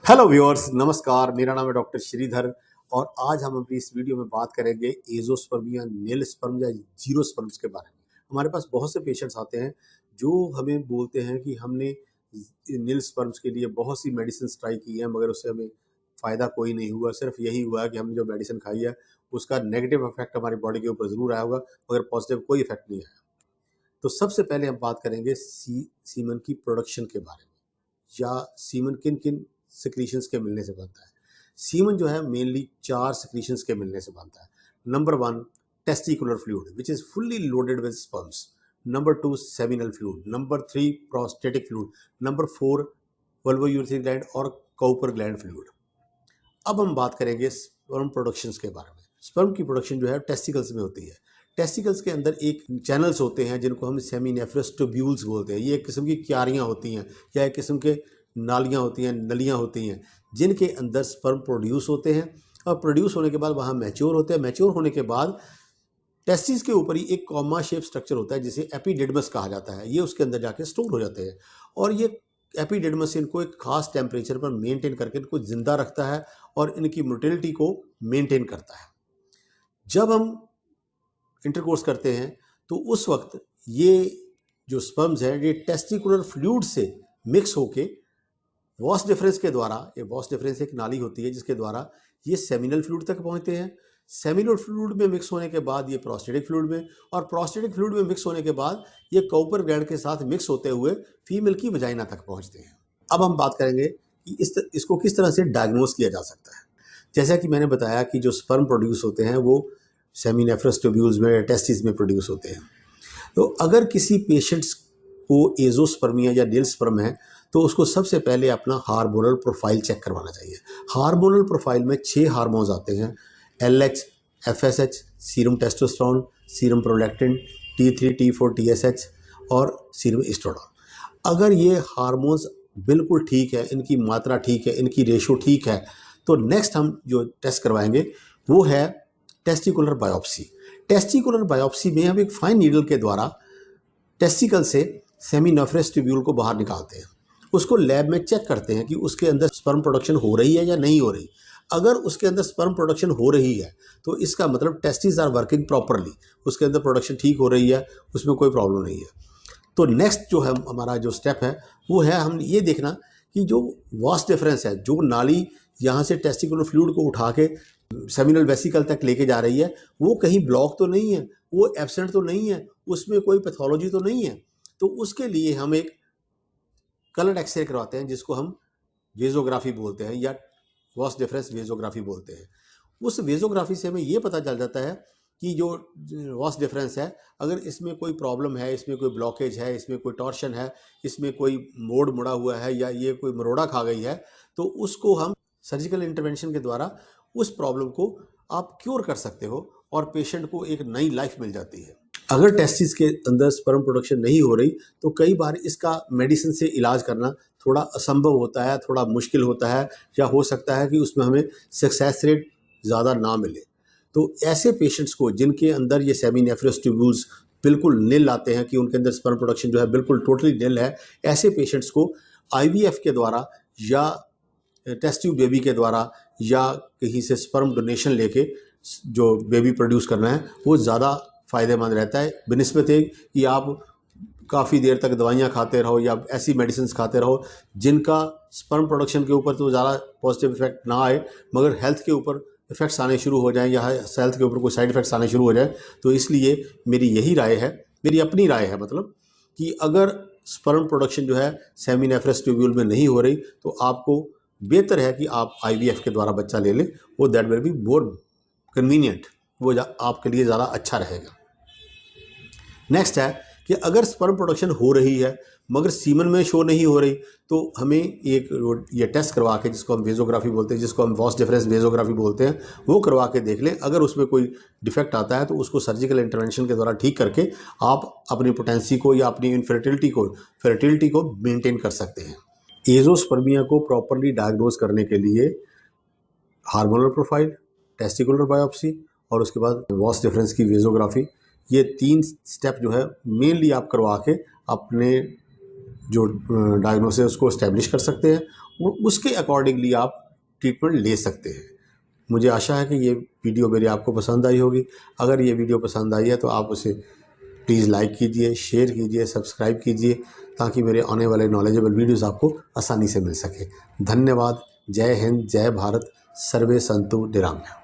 Hello viewers, नमस्कार। मेरा नाम है डॉक्टर श्रीधर और आज हम अपनी इस वीडियो में बात करेंगे एज़ोस्पर्म या नील स्पर्म या जीरो स्पर्म्स के बारे में। हमारे पास बहुत से पेशेंट्स आते हैं जो हमें बोलते हैं कि हमने नील स्पर्म्स के लिए बहुत सी मेडिसिन ट्राई की है, मगर उससे हमें फ़ायदा कोई नहीं हुआ। सिर्फ यही हुआ है कि हमने जो मेडिसिन खाई है उसका नेगेटिव इफेक्ट हमारी बॉडी के ऊपर ज़रूर आया होगा, मगर पॉजिटिव कोई इफेक्ट नहीं आया। तो सबसे पहले हम बात करेंगे सीमन की प्रोडक्शन के बारे में, या सीमन किन किन सिक्रीशंस के मिलने से बनता है। सीमन जो है मेनली 4 सिक्रीशंस के मिलने से बनता है। Number 1 testicular fluid which is fully loaded with sperms. Number 2 seminal fluid. Number 3 prostatic fluid. Number 4 वल्वोयूरेथ्रिक ग्लैंड और काउपर ग्लैंड फ्लूइड। अब हम बात करेंगे स्पर्म प्रोडक्शंस के बारे में। स्पर्म की प्रोडक्शन जो है टेस्टिकल्स में होती है। टेस्टिकल्स के अंदर एक चैनल्स होते हैं जिनको हम सेमिनेफ्रस ट्यूब्यूल्स बोलते हैं। ये एक किस्म की क्यारियाँ होती हैं या एक किस्म के नालियाँ होती हैं, नलियाँ होती हैं, जिनके अंदर स्पर्म प्रोड्यूस होते हैं और प्रोड्यूस होने के बाद वहाँ मैच्योर होते हैं। मैच्योर होने के बाद टेस्टिस के ऊपर ही एक कॉमा शेप स्ट्रक्चर होता है जिसे एपिडिडमस कहा जाता है। ये उसके अंदर जाके स्टोर हो जाते हैं और ये एपिडिडमस इनको एक खास टेम्परेचर पर मेंटेन करके इनको जिंदा रखता है और इनकी मोटिलिटी को मेंटेन करता है। जब हम इंटरकोर्स करते हैं तो उस वक्त ये जो स्पर्म्स हैं ये टेस्टिकुलर फ्लूइड से मिक्स होके वॉस डिफरेंस के द्वारा, ये वॉस डिफरेंस एक नाली होती है जिसके द्वारा ये सेमिनल फ्लूइड तक पहुंचते हैं। सेमिनल फ्लूइड में मिक्स होने के बाद ये प्रोस्टेटिक फ्लूइड में, और प्रोस्टेटिक फ्लूइड में मिक्स होने के बाद ये काउपर ग्लैंड के साथ मिक्स होते हुए फीमेल की वजाइना तक पहुंचते हैं। अब हम बात करेंगे कि इसको किस तरह से डायग्नोस किया जा सकता है। जैसा कि मैंने बताया कि जो स्पर्म प्रोड्यूस होते हैं वो सेमिनेफ्रस ट्यूब्यूल्स में, टेस्टिस में प्रोड्यूस होते हैं। तो अगर किसी पेशेंट्स को एज़ोस्पर्मिया या नील स्पर्म है तो उसको सबसे पहले अपना हार्मोनल प्रोफाइल चेक करवाना चाहिए। हार्मोनल प्रोफाइल में 6 हार्मोन्स आते हैं: LH, FSH, serum testosterone, serum prolactin, T3, T4, TSH और सीरम एस्ट्रोडोन। अगर ये हार्मोन्स बिल्कुल ठीक है, इनकी मात्रा ठीक है, इनकी रेशो ठीक है, तो नेक्स्ट हम जो टेस्ट करवाएंगे वो है टेस्टिकुलर बायोप्सी। टेस्टिकुलर बायोप्सी में हम एक फाइन नीडल के द्वारा टेस्टिकल से सेमिनेफ्रस ट्यूब्यूल को बाहर निकालते हैं। उसको लैब में चेक करते हैं कि उसके अंदर स्पर्म प्रोडक्शन हो रही है या नहीं हो रही। अगर उसके अंदर स्पर्म प्रोडक्शन हो रही है तो इसका मतलब टेस्टिस आर वर्किंग प्रॉपरली, उसके अंदर प्रोडक्शन ठीक हो रही है, उसमें कोई प्रॉब्लम नहीं है। तो नेक्स्ट जो है हमारा जो स्टेप है वो है हम ये देखना कि जो वास डिफरेंस है, जो नाली यहाँ से टेस्टिकुलर फ्लूइड को उठा के सेमिनल वेसिकल तक लेके जा रही है, वो कहीं ब्लॉक तो नहीं है, वो एब्सेंट तो नहीं है, उसमें कोई पैथोलॉजी तो नहीं है। तो उसके लिए हम एक कलर्ड एक्सरे करवाते हैं जिसको हम वेजोग्राफी बोलते हैं या वास डिफरेंस वेजोग्राफी बोलते हैं। उस वेजोग्राफी से हमें ये पता चल जाता है कि जो वास डिफरेंस है, अगर इसमें कोई प्रॉब्लम है, इसमें कोई ब्लॉकेज है, इसमें कोई टॉर्शन है, इसमें कोई मोड़ मुड़ा हुआ है या ये कोई मरोड़ा खा गई है, तो उसको हम सर्जिकल इंटरवेंशन के द्वारा उस प्रॉब्लम को आप क्योर कर सकते हो और पेशेंट को एक नई लाइफ मिल जाती है। अगर टेस्टिस के अंदर स्पर्म प्रोडक्शन नहीं हो रही तो कई बार इसका मेडिसिन से इलाज करना थोड़ा असंभव होता है, थोड़ा मुश्किल होता है, या हो सकता है कि उसमें हमें सक्सेस रेट ज़्यादा ना मिले। तो ऐसे पेशेंट्स को जिनके अंदर ये सेमिनेफ्रस ट्यूब्यूल्स बिल्कुल निल आते हैं कि उनके अंदर स्पर्म प्रोडक्शन जो है बिल्कुल टोटली निल है, ऐसे पेशेंट्स को IVF के द्वारा या टेस्ट ट्यूब बेबी के द्वारा या कहीं से स्पर्म डोनेशन लेके जो बेबी प्रोड्यूस करना है वो ज़्यादा फ़ायदेमंद रहता है, बनिस्बत कि आप काफ़ी देर तक दवाइयाँ खाते रहो या ऐसी मेडिसिन खाते रहो जिनका स्पर्म प्रोडक्शन के ऊपर तो ज़्यादा पॉजिटिव इफेक्ट ना आए, मगर हेल्थ के ऊपर इफ़ेक्ट्स आने शुरू हो जाएं या हेल्थ के ऊपर कोई साइड इफ़ेक्ट्स आने शुरू हो जाए। तो इसलिए मेरी यही राय है, मेरी अपनी राय है मतलब, कि अगर स्पर्म प्रोडक्शन जो है सेमिनेफ्रस ट्यूब्यूल में नहीं हो रही तो आपको बेहतर है कि आप IVF के द्वारा बच्चा ले लें। वो that will be more convenient, वो आपके लिए ज़्यादा अच्छा रहेगा। नेक्स्ट है कि अगर स्पर्म प्रोडक्शन हो रही है मगर सीमन में शो नहीं हो रही तो हमें एक ये टेस्ट करवा के, जिसको हम वेजोग्राफी बोलते हैं, जिसको हम वास डिफरेंस वेजोग्राफी बोलते हैं, वो करवा के देख लें। अगर उसमें कोई डिफेक्ट आता है तो उसको सर्जिकल इंटरवेंशन के द्वारा ठीक करके आप अपनी पोटेंसी को या अपनी फर्टिलिटी को मेंटेन कर सकते हैं। एज़ोस्पर्मिया को प्रॉपरली डायग्नोज करने के लिए हार्मोनल प्रोफाइल, टेस्टिकुलर बायोप्सी और उसके बाद वास डिफरेंस की वेजोग्राफी, ये 3 स्टेप जो है मेनली आप करवा के अपने जो डायग्नोसिस को इस्टेब्लिश कर सकते हैं उसके अकॉर्डिंगली आप ट्रीटमेंट ले सकते हैं। मुझे आशा है कि ये वीडियो मेरी आपको पसंद आई होगी। अगर ये वीडियो पसंद आई है तो आप उसे प्लीज़ लाइक कीजिए, शेयर कीजिए, सब्सक्राइब कीजिए, ताकि मेरे आने वाले नॉलेजेबल वीडियोस आपको आसानी से मिल सके। धन्यवाद। जय हिंद, जय भारत, सर्वे संतु निरामया।